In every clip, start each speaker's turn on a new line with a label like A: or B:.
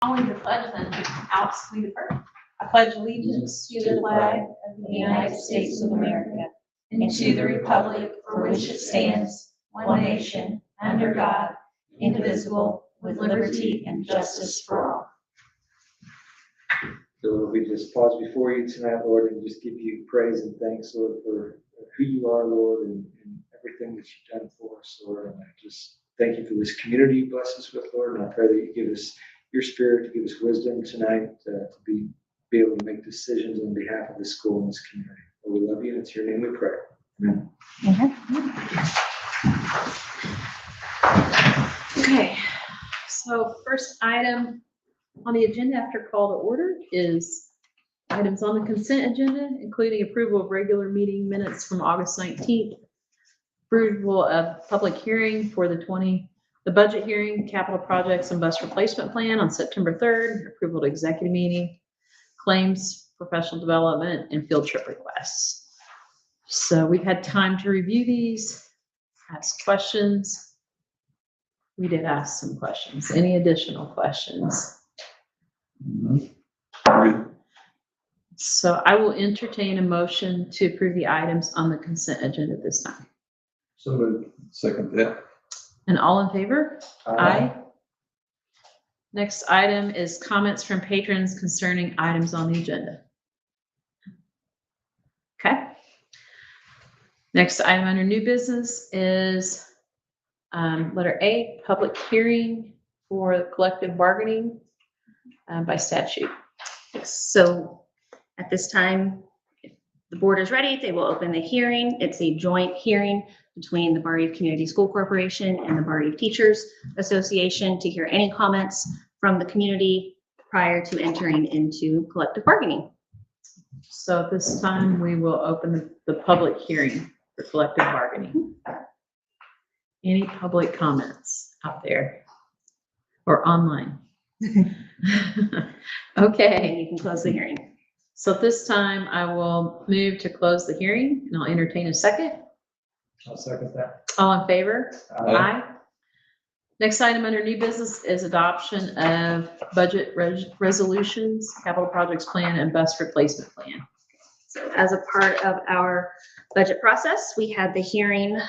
A: Following the pledge, then Alex, lead the prayer. I pledge allegiance to the flag of the United States of America and to the republic for which it stands, one nation, under God, indivisible, with liberty and justice for all.
B: So we just pause before you tonight, Lord, and just give you praise and thanks, Lord, for who you are, Lord, and everything that you've done for us, Lord. And I just thank you for this community you bless us with, Lord. And I pray that you give us your spirit to give us wisdom tonight to be able to make decisions on behalf of this school and this community. Lord, we love you, and it's your name we pray. Amen.
A: Okay, so first item on the agenda after call to order is items on the consent agenda, including approval of regular meeting minutes from August 19th, approval of public hearing for the budget hearing, capital projects and bus replacement plan on September 3rd, approval to executive meeting, claims, professional development, and field trip requests. So we've had time to review these, ask questions. We did ask some questions. Any additional questions? So I will entertain a motion to approve the items on the consent agenda this time.
C: So moved. Second that.
A: And all in favor? Aye. Next item is comments from patrons concerning items on the agenda. Okay. Next item under new business is letter A, public hearing for collective bargaining by statute.
D: So at this time, if the board is ready, they will open the hearing. It's a joint hearing between the Barr-Reeve Community School Corporation and the Barr-Reeve Teachers Association to hear any comments from the community prior to entering into collective bargaining.
A: So at this time, we will open the public hearing for collective bargaining. Any public comments out there or online? Okay.
D: And you can close the hearing.
A: So at this time, I will move to close the hearing and I'll entertain a second.
B: I'll second that.
A: All in favor?
C: Aye.
A: Next item under new business is adoption of budget resolutions, capital projects plan, and bus replacement plan.
D: So as a part of our budget process, we had the hearing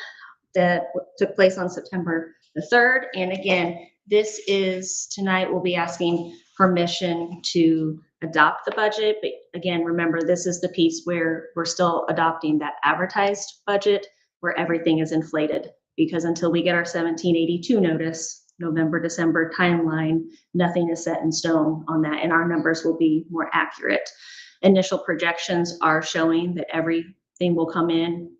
D: that took place on September the 3rd. And again, this is, tonight we'll be asking permission to adopt the budget. But again, remember, this is the piece where we're still adopting that advertised budget where everything is inflated. Because until we get our 1782 notice, November, December timeline, nothing is set in stone on that. And our numbers will be more accurate. Initial projections are showing that everything will come in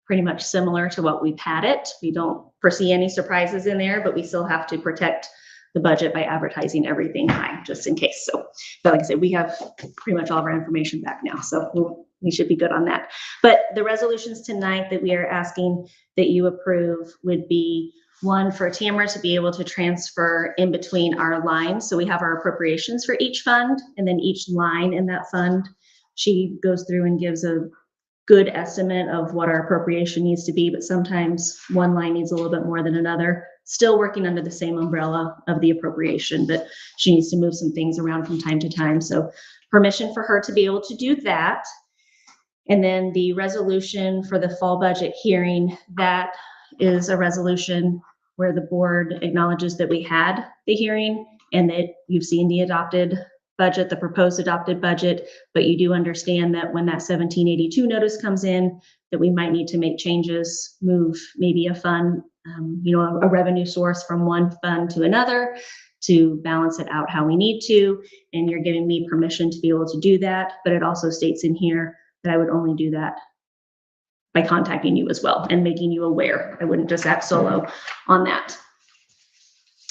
D: pretty much similar to what we've had it. We don't foresee any surprises in there, but we still have to protect the budget by advertising everything high, just in case. So, but like I said, we have pretty much all of our information back now, so we should be good on that. But the resolutions tonight that we are asking that you approve would be one for Tamara to be able to transfer in between our lines. So we have our appropriations for each fund, and then each line in that fund, she goes through and gives a good estimate of what our appropriation needs to be, but sometimes one line needs a little bit more than another. Still working under the same umbrella of the appropriation, but she needs to move some things around from time to time. So permission for her to be able to do that. And then the resolution for the fall budget hearing, that is a resolution where the board acknowledges that we had the hearing and that you've seen the adopted budget, the proposed adopted budget, but you do understand that when that 1782 notice comes in, that we might need to make changes, move maybe a fund, a revenue source from one fund to another to balance it out how we need to. And you're giving me permission to be able to do that. But it also states in here that I would only do that by contacting you as well and making you aware. I wouldn't just act solo on that.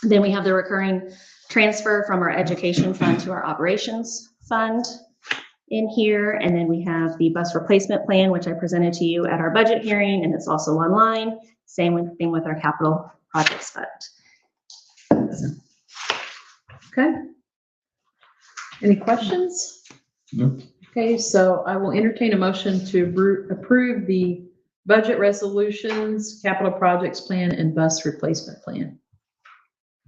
D: Then we have the recurring transfer from our education fund to our operations fund in here. And then we have the bus replacement plan, which I presented to you at our budget hearing, and it's also online. Same thing with our capital projects fund.
A: Okay. Any questions?
C: No.
A: Okay, so I will entertain a motion to approve the budget resolutions, capital projects plan, and bus replacement plan.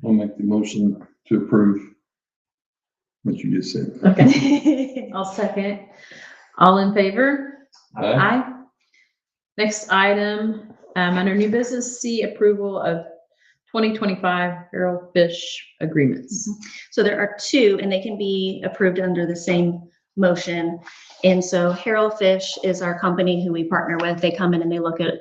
C: I'll make the motion to approve what you just said.
A: Okay, I'll second. All in favor? Aye. Next item, under new business, C, approval of 2025 Harold Fish agreements.
D: So there are two, and they can be approved under the same motion. And so Harold Fish is our company who we partner with. They come in and they look at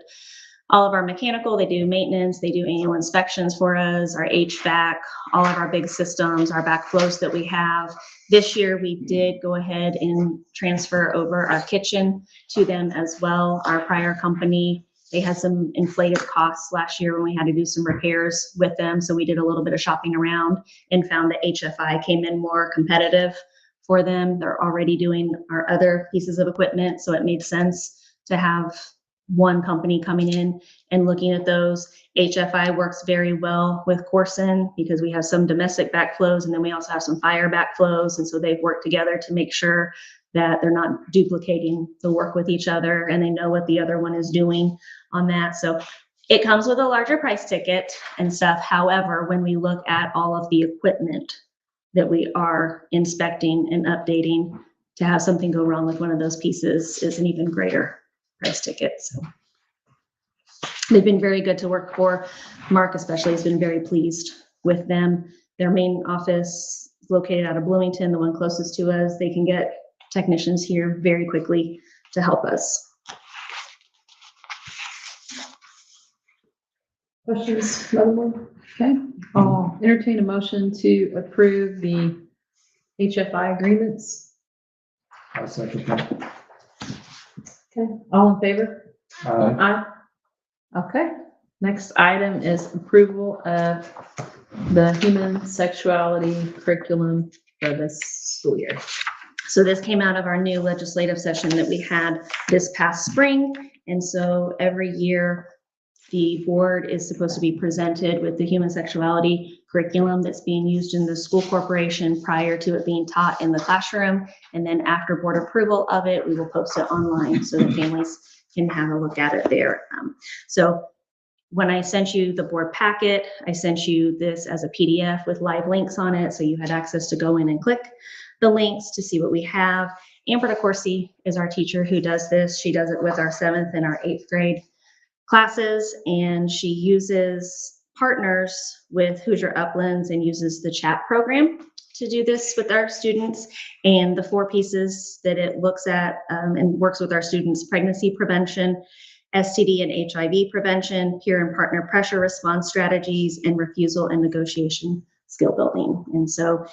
D: all of our mechanical, they do maintenance, they do annual inspections for us, our HVAC, all of our big systems, our backflows that we have. This year, we did go ahead and transfer over our kitchen to them as well. Our prior company, they had some inflated costs last year when we had to do some repairs with them. So we did a little bit of shopping around and found that HFI came in more competitive for them. They're already doing our other pieces of equipment, so it made sense to have one company coming in and looking at those. HFI works very well with Corson because we have some domestic backflows and then we also have some fire backflows. And so they've worked together to make sure that they're not duplicating the work with each other and they know what the other one is doing on that. So it comes with a larger price ticket and stuff. However, when we look at all of the equipment that we are inspecting and updating, to have something go wrong with one of those pieces is an even greater price ticket. So they've been very good to work for. Mark especially has been very pleased with them. Their main office is located out of Bloomington, the one closest to us. They can get technicians here very quickly to help us.
A: Questions, Motherboard? Okay, I'll entertain a motion to approve the HFI agreements.
B: I'll second that.
A: Okay, all in favor?
C: Aye.
A: Aye. Okay, next item is approval of the human sexuality curriculum for this school year.
D: So this came out of our new legislative session that we had this past spring. And so every year, the board is supposed to be presented with the human sexuality curriculum that's being used in the school corporation prior to it being taught in the classroom. And then after board approval of it, we will post it online so that families can have a look at it there. So when I sent you the board packet, I sent you this as a PDF with live links on it. So you had access to go in and click the links to see what we have. Amber DeCourcy is our teacher who does this. She does it with our 7th and our 8th grade classes, and she uses partners with Hoosier Uplands and uses the chat program to do this with our students. And the 4 pieces that it looks at and works with our students: pregnancy prevention, STD and HIV prevention, peer and partner pressure response strategies, and refusal and negotiation skill building. And so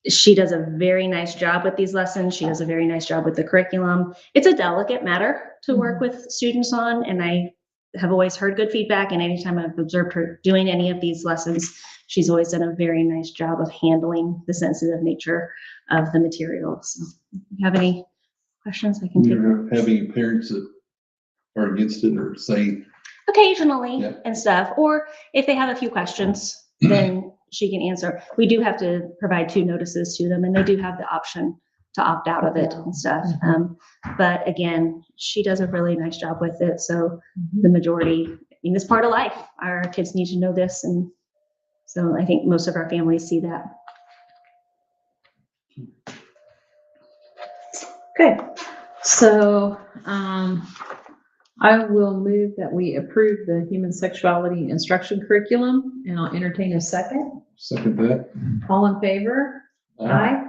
D: she does a very nice job with these lessons. She does a very nice job with the curriculum. It's a delicate matter to work with students on, and I have always heard good feedback. And anytime I've observed her doing any of these lessons, she's always done a very nice job of handling the sensitive nature of the material. So if you have any questions, I can take them.
C: You're having parents that are against it or say,
D: Occasionally
C: Yeah.
D: and stuff, or if they have a few questions, then she can answer. We do have to provide 2 notices to them, and they do have the option to opt out of it and stuff. But again, she does a really nice job with it. So the majority, I mean, it's part of life. Our kids need to know this. And so I think most of our families see that.
A: Okay, so I will move that we approve the human sexuality instruction curriculum, and I'll entertain a second.
C: second that.
A: All in favor? Aye.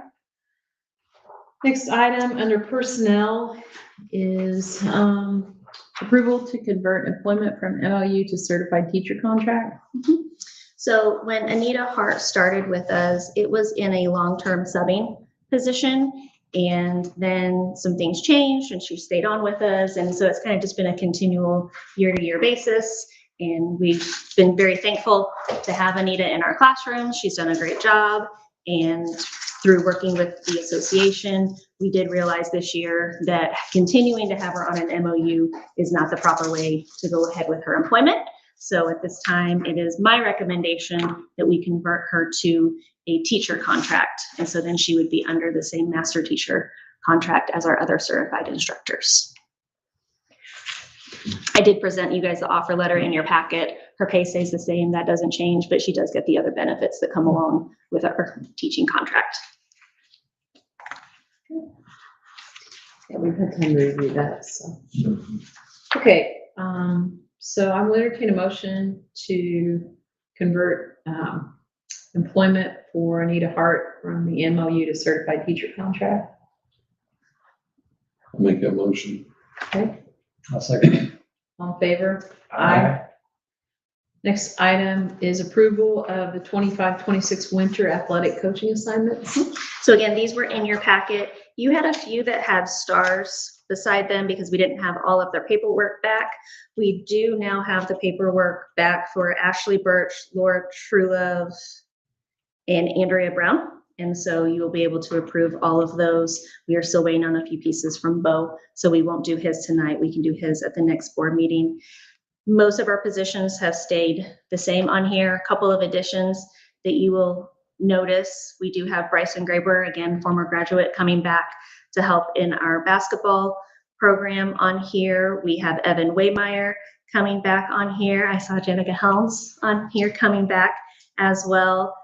A: Next item under personnel is approval to convert employment from MOU to certified teacher contract.
D: So when Anita Hart started with us, it was in a long-term subbing position. And then some things changed and she stayed on with us. And so it's kind of just been a continual year-to-year basis. And we've been very thankful to have Anita in our classroom. She's done a great job. And through working with the association, we did realize this year that continuing to have her on an MOU is not the proper way to go ahead with her employment. So at this time, it is my recommendation that we convert her to a teacher contract. And so then she would be under the same master teacher contract as our other certified instructors. I did present you guys the offer letter in your packet. Her pay stays the same, that doesn't change, but she does get the other benefits that come along with her teaching contract.
A: Yeah, we've had time to review that, so. Okay, so I will entertain a motion to convert, employment for Anita Hart from the MOU to certified teacher contract.
C: I'll make that motion.
A: Okay,
B: I'll second.
A: all in favor? Aye. Next item is approval of the 25-26 winter athletic coaching assignments.
D: So again, these were in your packet. You had a few that had stars beside them because we didn't have all of their paperwork back. We do now have the paperwork back for Ashley Birch, Laura Trulove, and Andrea Brown. And so you will be able to approve all of those. We are still waiting on a few pieces from Bo, so we won't do his tonight. We can do his at the next board meeting. Most of our positions have stayed the same on here. A couple of additions that you will notice. We do have Bryson Graber, again, former graduate, coming back to help in our basketball program on here. We have Evan Waymeyer coming back on here. I saw Jenica Helms on here coming back as well.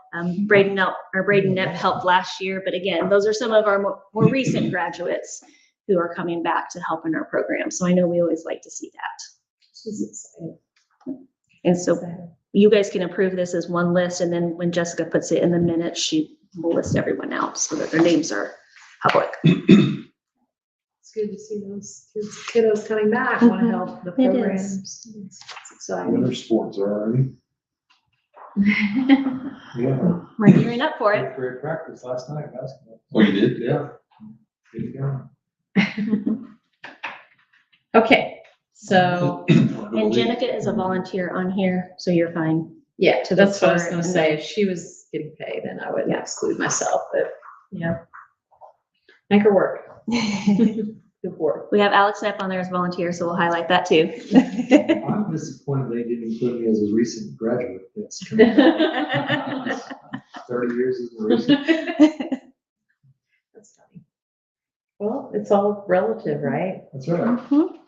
D: Braden Knipp helped last year, but again, those are some of our more recent graduates who are coming back to help in our program. So I know we always like to see that. And so you guys can approve this as one list, and then when Jessica puts it in the minutes, she will list everyone out so that their names are public.
A: It's good to see those kiddos coming back, want to help the
D: It
A: programs. It's exciting.
C: Winter sports are already.
B: Yeah.
D: We're gearing up for it.
B: Great practice last night, basketball.
C: Oh, you did?
B: Yeah. Good going.
A: Okay, so,
D: And Jenica is a volunteer on here, so you're fine.
A: yeah,
D: To the
A: that's what I was
D: floor
A: gonna
D: and
A: say. If she was getting paid, then I would
D: Yeah.
A: exclude myself, but, yeah. Make her work. Good work.
D: We have Alex Knapp on there as volunteer, so we'll highlight that too.
B: I'm disappointed they didn't include me as a recent graduate. That's 30 years as a recent.
A: That's funny. Well, it's all relative, right?
B: That's right.
D: Mhm.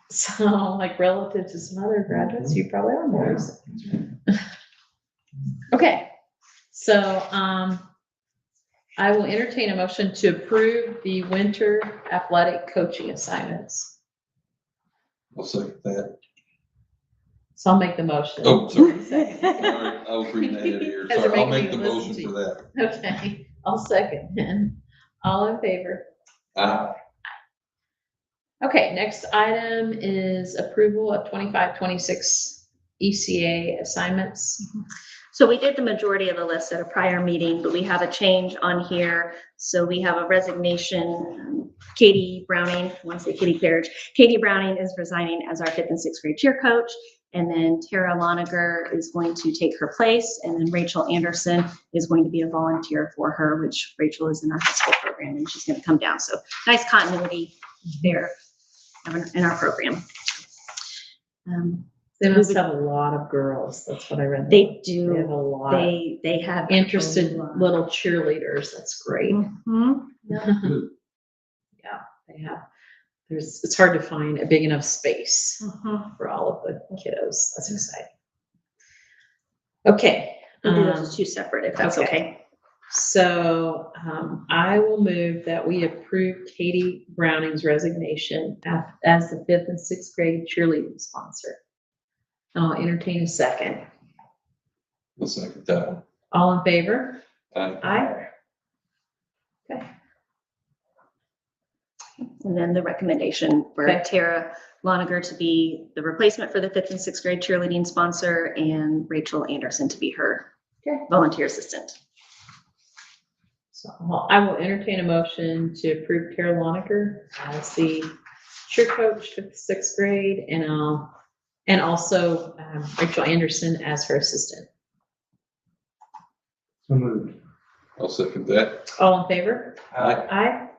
A: So, like, relative to some other graduates, you probably are more recent. Okay, so, I will entertain a motion to approve the winter athletic coaching assignments.
C: I'll second that.
A: So I'll make the motion.
C: Oh, sorry.
A: Second.
C: All right, I was reading ahead of here.
A: Guys are
C: Sorry, I'll
A: making
C: make the
A: me listen
C: motion
A: to
C: for that.
A: Okay, I'll second then. All in favor? Okay, next item is approval of 25-26 ECA assignments.
D: So we did the majority of the list at a prior meeting, but we have a change on here. So we have a resignation. Katie Browning, I want to say Katie Parrish. Katie Browning is resigning as our 5th and 6th grade cheer coach. And then Tara Loniger is going to take her place. And then Rachel Anderson is going to be a volunteer for her, which Rachel is in our high school program and she's going to come down. So nice continuity there in our program.
A: They must have a lot of girls. That's what I read.
D: They
A: They have
D: do,
A: a lot.
D: they have.
A: Interested
D: a lot.
A: little cheerleaders. That's great.
D: Mhm.
C: Good.
A: Yeah, they have. It's hard to find a big enough space
D: Mhm.
A: for all of the kiddos. That's exciting. Okay.
D: We'll do those as two separate if that's
A: okay.
D: okay.
A: So I will move that we approve Katie Browning's resignation as the 5th and 6th grade cheerleading sponsor. I'll entertain a second.
C: I'll second that one.
A: All in favor?
C: Aye.
A: Aye. Okay.
D: And then the recommendation for
A: Okay.
D: Tara Loniger to be the replacement for the 5th and 6th grade cheerleading sponsor and Rachel Anderson to be her
A: Okay.
D: volunteer assistant.
A: So I will entertain a motion to approve Tara Loniker as the cheer coach for the 6th grade and also Rachel Anderson as her assistant.
B: So moved.
C: I'll second that.
A: All in favor?
C: Aye.
A: Aye.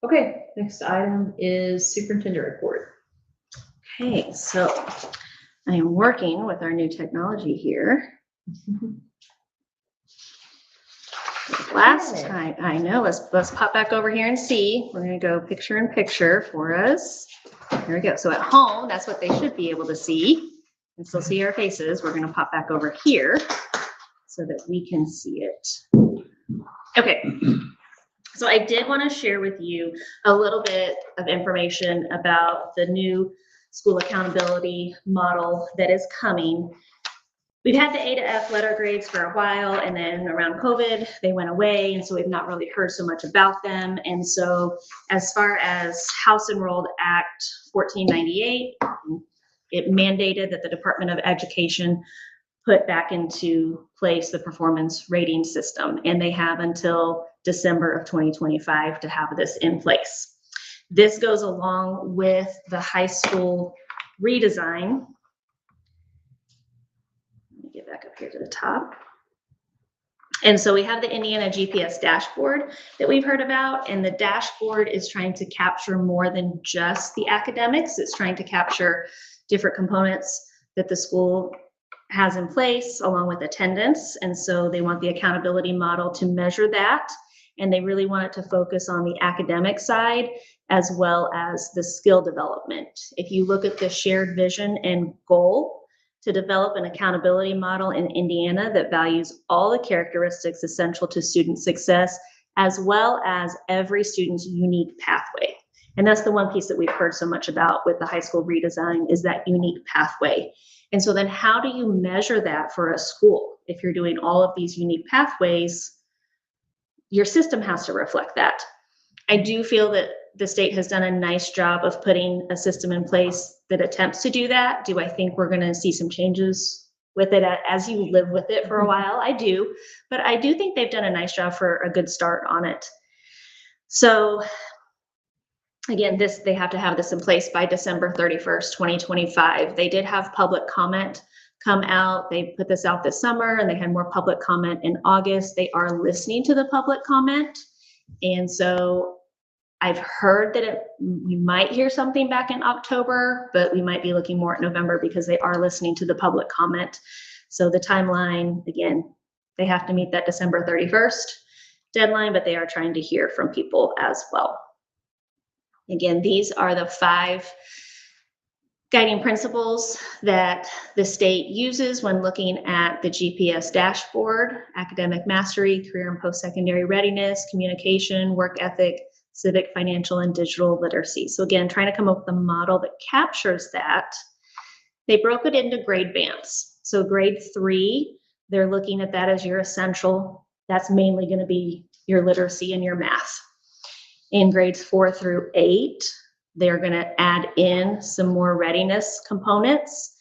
A: Okay, next item is superintendent report.
D: Okay, so I am working with our new technology here. Last time, I know, let's pop back over here and see. We're gonna go picture in picture for us. Here we go. So at home, that's what they should be able to see and still see our faces. We're gonna pop back over here so that we can see it. Okay. So So I did want to share with you a little bit of information about the new school accountability model that is coming. We've had the A to F letter grades for a while, and then around COVID, they went away, and so we've not really heard so much about them. And so as far as House Enrolled Act 1498, it mandated that the Department of Education put back into place the performance rating system, and they have until December of 2025 to have this in place. This goes along with the high school redesign. Let me get back up here to the top. And so we have the Indiana GPS dashboard that we've heard about, and the dashboard is trying to capture more than just the academics. It's trying to capture different components that the school has in place along with attendance. And so they want the accountability model to measure that. And they really want it to focus on the academic side as well as the skill development. If you look at the shared vision and goal to develop an accountability model in Indiana that values all the characteristics essential to student success, as well as every student's unique pathway. And that's the one piece that we've heard so much about with the high school redesign, is that unique pathway. And so then how do you measure that for a school? If you're doing all of these unique pathways, your system has to reflect that. I do feel that the state has done a nice job of putting a system in place that attempts to do that. Do I think we're going to see some changes with it as you live with it for a while? I do, but I do think they've done a nice job for a good start on it. So again, they have to have this in place by December 31st, 2025. They did have public comment come out. They put this out this summer, and they had more public comment in August. They are listening to the public comment. And so I've heard that we might hear something back in October, but we might be looking more at November because they are listening to the public comment. So the timeline, again, they have to meet that December 31st deadline, but they are trying to hear from people as well. Again, these are the 5 guiding principles that the state uses when looking at the GPS dashboard: academic mastery, career and post-secondary readiness, communication, work ethic, civic, financial, and digital literacy. So again, trying to come up with a model that captures that. They broke it into grade bands. So grade 3, they're looking at that as your essential. That's mainly going to be your literacy and your math. In grades 4 through 8, they're going to add in some more readiness components.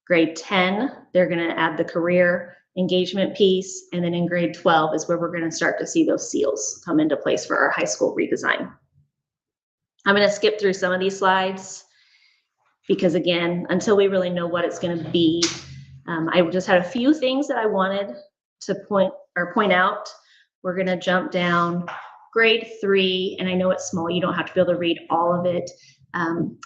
D: Grade 10, they're going to add the career engagement piece. And then in grade 12 is where we're going to start to see those seals come into place for our high school redesign. I'm going to skip through some of these slides because, again, until we really know what it's going to be, I just had a few things that I wanted to point out. We're going to jump down grade 3, and I know it's small, you don't have to be able to read all of it.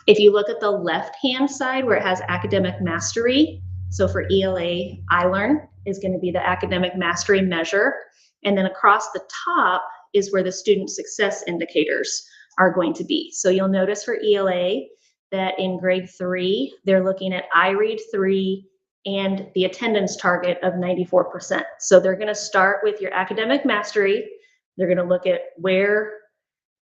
D: If you look at the left-hand side where it has academic mastery, so for ELA, iLearn is going to be the academic mastery measure. And then across the top is where the student success indicators are going to be. So you'll notice for ELA that in grade 3, they're looking at iRead 3 and the attendance target of 94%. So they're going to start with your academic mastery. They're going to look at where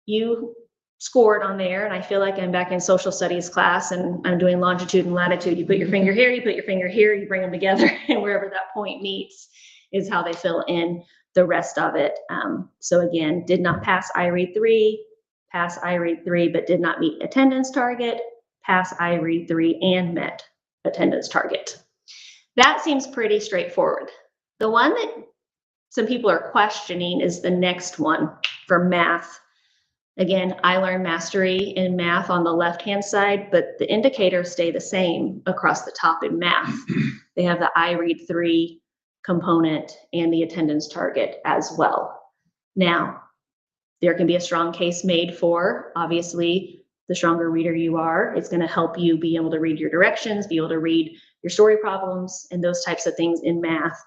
D: you scored on there. And I feel like I'm back in social studies class and I'm doing longitude and latitude. You put your finger here, you put your finger here, you bring them together, and wherever that point meets is how they fill in the rest of it. So again, did not pass iRead 3, pass iRead 3, but did not meet attendance target, pass iRead 3 and met attendance target. That seems pretty straightforward. The one that some people are questioning is the next one for math. Again, iLearn mastery in math on the left-hand side, but the indicators stay the same across the top in math. They have the iRead 3 component and the attendance target as well. Now, there can be a strong case made for, obviously, the stronger reader you are, it's going to help you be able to read your directions, be able to read your story problems, and those types of things in math.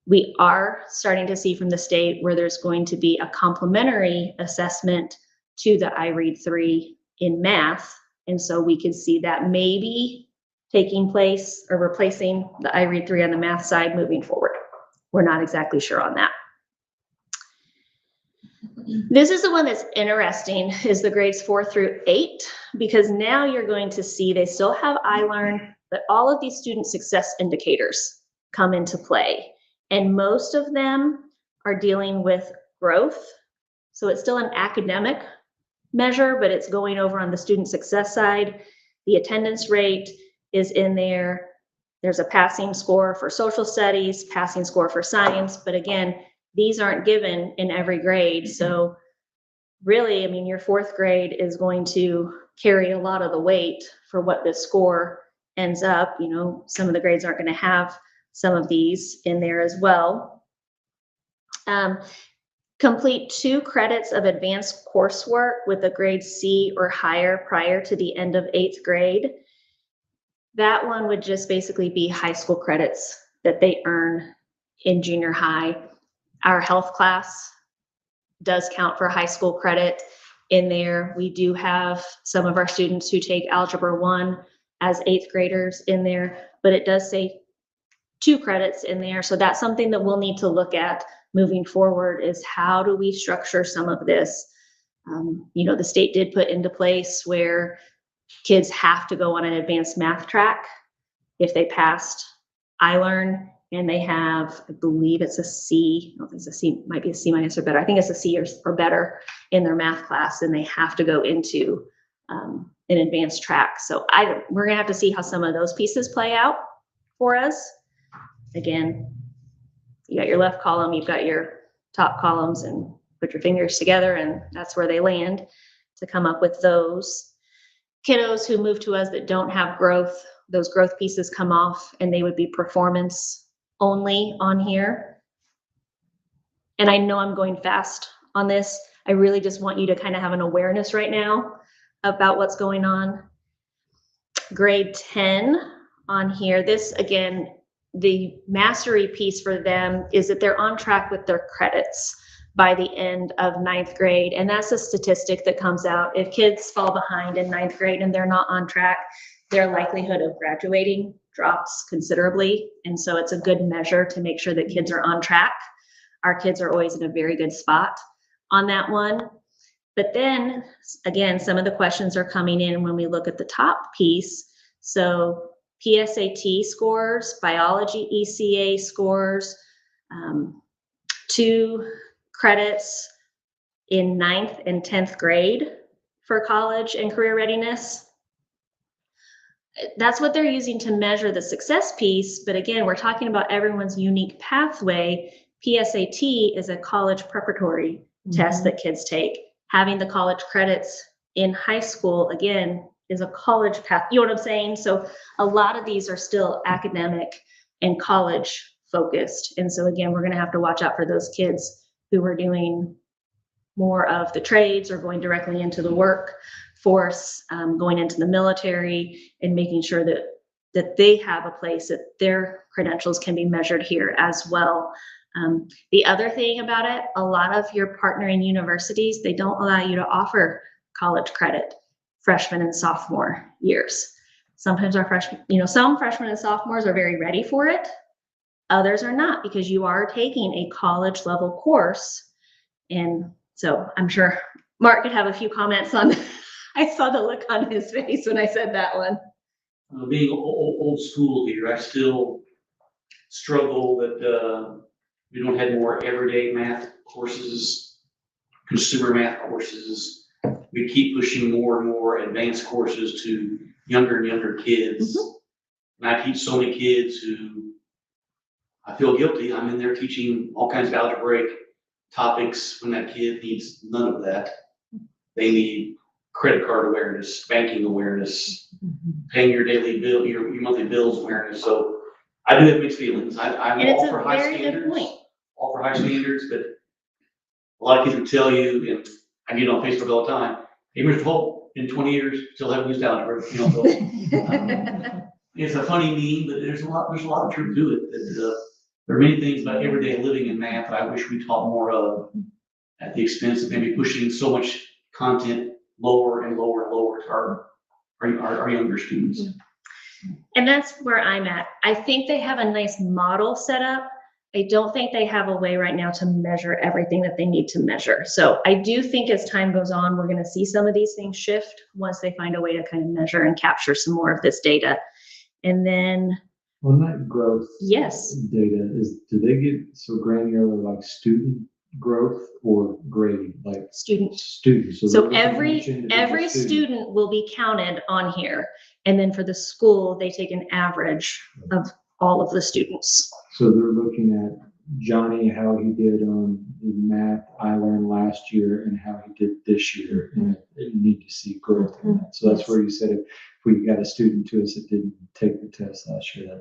D: We are starting to see from the state where there's going to be a complementary assessment to the iRead 3 in math. And so we could see that maybe taking place or replacing the iRead 3 on the math side moving forward. We're not exactly sure on that. This is the one that's interesting, is the grades 4 through 8, because now you're going to see they still have iLearn, but all of these student success indicators come into play. And most of them are dealing with growth. So it's still an academic measure, but it's going over on the student success side. The attendance rate is in there. There's a passing score for social studies, passing score for science, but again, these aren't given in every grade. So really, I mean, your 4th grade is going to carry a lot of the weight for what this score ends up. You know, some of the grades aren't going to have some of these in there as well. Complete 2 credits of advanced coursework with a grade C or higher prior to the end of 8th grade. That one would just basically be high school credits that they earn in junior high. Our health class does count for high school credit in there. We do have some of our students who take Algebra 1 as 8th graders in there, but it does say 2 credits in there. So that's something that we'll need to look at moving forward, is how do we structure some of this? You know, the state did put into place where kids have to go on an advanced math track if they passed iLearn and they have, I believe it's a C, I don't think it's a C, might be a C minus or better. I think it's a C or better in their math class, and they have to go into an advanced track. So we're gonna have to see how some of those pieces play out for us. Again, you got your left column, you've got your top columns, and put your fingers together and that's where they land to come up with those. Kiddos who move to us that don't have growth, those growth pieces come off and they would be performance only on here. And I know I'm going fast on this. I really just want you to kind of have an awareness right now about what's going on. Grade 10 on here, this again, the mastery piece for them is that they're on track with their credits by the end of 9th grade. And that's a statistic that comes out. If kids fall behind in 9th grade and they're not on track, their likelihood of graduating drops considerably. And so it's a good measure to make sure that kids are on track. Our kids are always in a very good spot on that one. But then again, some of the questions are coming in when we look at the top piece. So PSAT scores, biology ECA scores, 2 credits in 9th and 10th grade for college and career readiness. That's what they're using to measure the success piece. But again, we're talking about everyone's unique pathway. PSAT is a college preparatory test that kids take. Having the college credits in high school, again, is a college path. You know what I'm saying? So a lot of these are still academic and college focused. And so again, we're going to have to watch out for those kids who are doing more of the trades or going directly into the workforce, going into the military, and making sure that they have a place that their credentials can be measured here as well. The other thing about it, a lot of your partnering universities, they don't allow you to offer college credit freshman and sophomore years. Sometimes our freshmen, some freshmen and sophomores are very ready for it. Others are not, because you are taking a college level course. And so I'm sure Mark could have a few comments on that. I saw the look on his face when I said that one.
E: Being old school here, I still struggle that we don't have more everyday math courses, consumer math courses. We keep pushing more and more advanced courses to younger and younger kids. And I teach so many kids who I feel guilty. I'm in there teaching all kinds of algebraic topics when that kid needs none of that. They need credit card awareness, banking awareness, paying your daily bill, your monthly bills awareness. So I do have mixed feelings. I'm
D: And it's
E: all
D: a
E: for high
D: very good
E: standards,
D: point.
E: all for high standards, but a lot of kids would tell you, and I get it on Facebook all the time, hey, Mr. Holt, in 20 years, still haven't used algebra. So, it's a funny meme, but there's a lot of truth to it. That, there are many things about everyday living in math that I wish we taught more of, at the expense of maybe pushing so much content lower and lower and lower to our younger students.
D: And that's where I'm at. I think they have a nice model set up, I don't think they have a way right now to measure everything that they need to measure. So I do think as time goes on, we're going to see some of these things shift once they find a way to kind of measure and capture some more of this data. And then,
B: On that growth.
D: yes,
B: Data do they get so granular like student growth or grading, like
D: students.
B: students?
D: So
B: they're looking at each individual
D: every student will be counted on here. And then for the school, they take an average of all of the students.
B: So they're looking at Johnny, how he did on the math I learned last year and how he did this year. And you need to see growth in that. So that's where you said if we got a student to us that didn't take the test last year.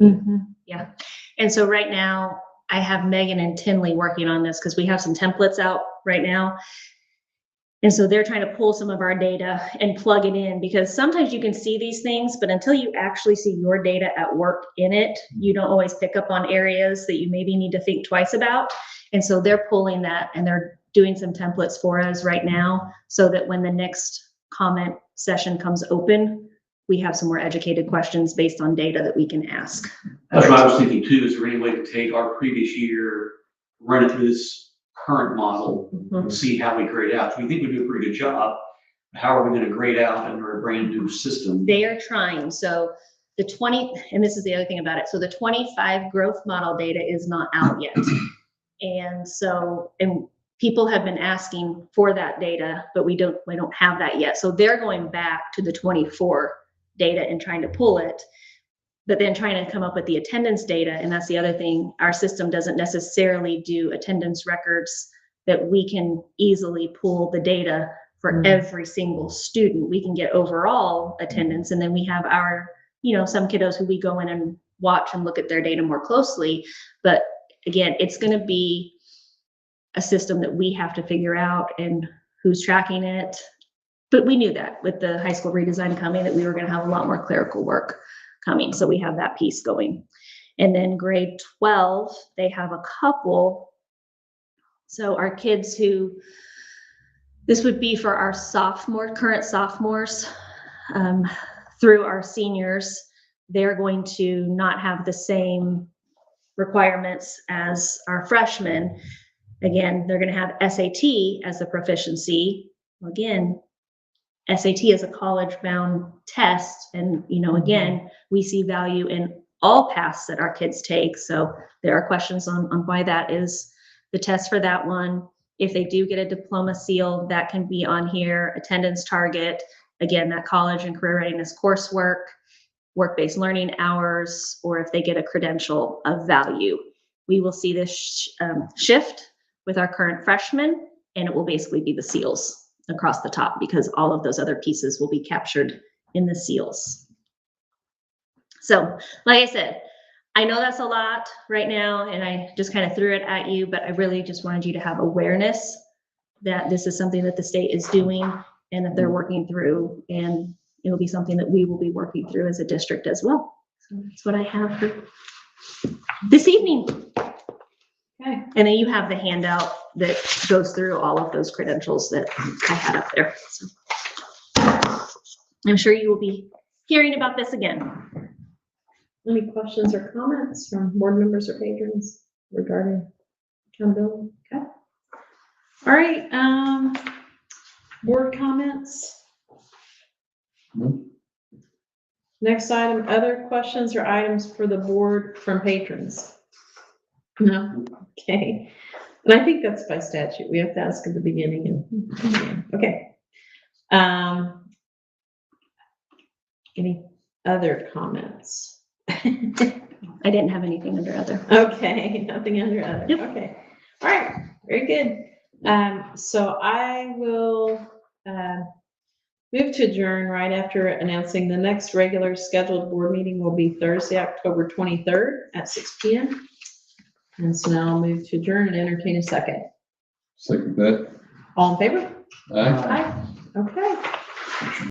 D: Yeah. And so right now I have Megan and Tinley working on this because we have some templates out right now. And so they're trying to pull some of our data and plug it in, because sometimes you can see these things, but until you actually see your data at work in it, you don't always pick up on areas that you maybe need to think twice about. And so they're pulling that and they're doing some templates for us right now so that when the next comment session comes open, we have some more educated questions based on data that we can ask.
E: That's what I was thinking too. Is there any way to take our previous year, run it through this current model, and see how we grade out? We think we do a pretty good job. How are we going to grade out under a brand new system?
D: They are trying. So the 20, and this is the other thing about it. So the 25 growth model data is not out yet. And so, and people have been asking for that data, but we don't have that yet. So they're going back to the 24 data and trying to pull it, but then trying to come up with the attendance data. And that's the other thing. Our system doesn't necessarily do attendance records that we can easily pull the data for every single student. We can get overall attendance, and then we have our, some kiddos who we go in and watch and look at their data more closely. But again, it's going to be a system that we have to figure out and who's tracking it. But we knew that with the high school redesign coming, that we were going to have a lot more clerical work coming. So we have that piece going. And then grade 12, they have a couple. So our kids who, this would be for our current sophomores, through our seniors, they're going to not have the same requirements as our freshmen. Again, they're going to have SAT as a proficiency. Again, SAT is a college-bound test, and again, we see value in all paths that our kids take. So there are questions on why that is the test for that one. If they do get a diploma seal, that can be on here. Attendance target, again, that college and career readiness coursework, work-based learning hours, or if they get a credential of value. We will see this shift with our current freshmen, and it will basically be the seals across the top, because all of those other pieces will be captured in the seals. So, like I said, I know that's a lot right now, and I just kind of threw it at you, but I really just wanted you to have awareness that this is something that the state is doing and that they're working through, and it'll be something that we will be working through as a district as well. So that's what I have for this evening.
A: Okay.
D: And then you have the handout that goes through all of those credentials that I had up there. So I'm sure you will be hearing about this again.
A: Any questions or comments from board members or patrons regarding accountability? Okay. All right, board comments.
C: No.
A: Next item, other questions or items for the board from patrons? No? Okay. And I think that's by statute. We have to ask at the beginning and, okay. Any other comments?
D: I didn't have anything under other.
A: Okay, nothing under other.
D: Yep.
A: Okay. All right, very good. So I will move to adjourn right after announcing the next regular scheduled board meeting will be Thursday, October 23rd at 6 p.m. And so now I'll move to adjourn and entertain a second.
C: Second that.
A: All in favor?
C: Aye.
A: Aye. Okay.